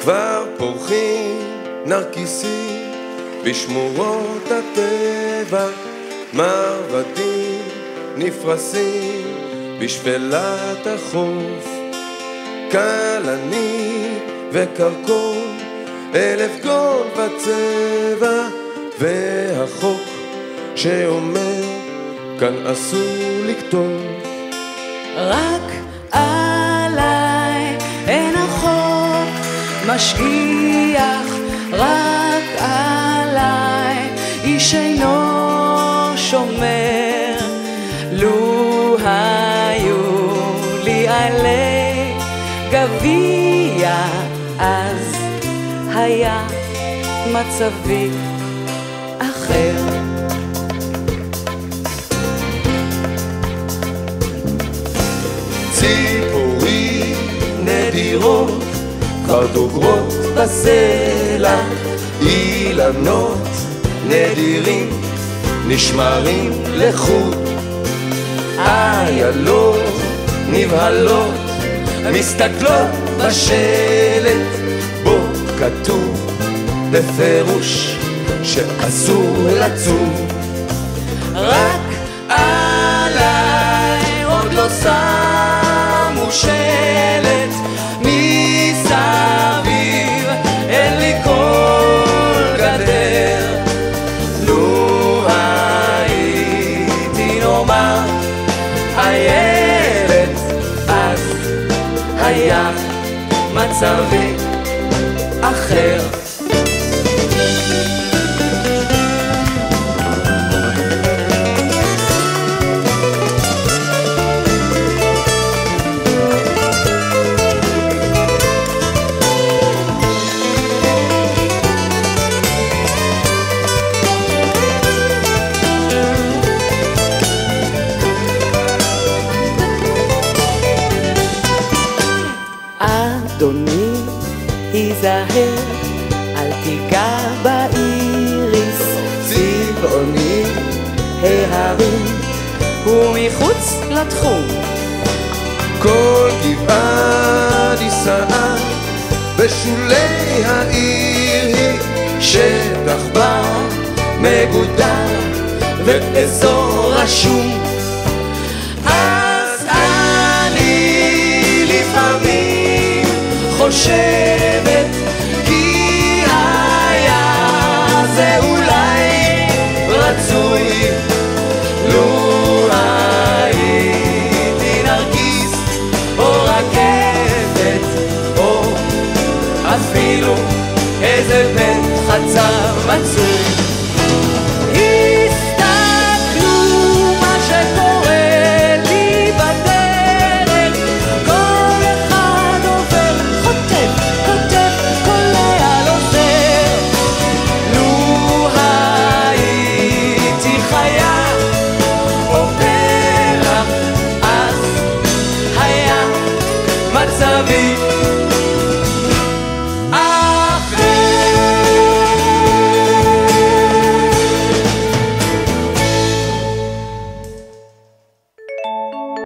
כבר פורחים נרקיסים בשמורות הטבע, מרבדים נפרסים בשפלת החוף, כלנית וקרקון, 1000 גול בצבע, והחוק שאומר כאן אסור לכתוב. רק עליי אין החוק משגיח, רק עליי איש אינו שומר. לו היו לי עלי גביע, אז היה מצבי אחר. ציפורים נדירות כבר דוגרות בסלע, אילנות נדירים נשמרים לחוט, איילות נבהלות מסתכלות בשלט, בו כתוב בפירוש שאסור לצום. רק עליי עוד לא שמו שלט, מסביב אין לי כל גדר. לו הייתי נאמר הילד, אז היה מצבי אחר. אדוני, היזהר, אל תיגע באיריס, צבעוני ההרים הוא מחוץ לתחום. כל גבעה נישאה בשולי העיר היא שטח בר מגודר ואזור רשום. אז אני לפעמים חושבת כי היה זה אולי רצוי.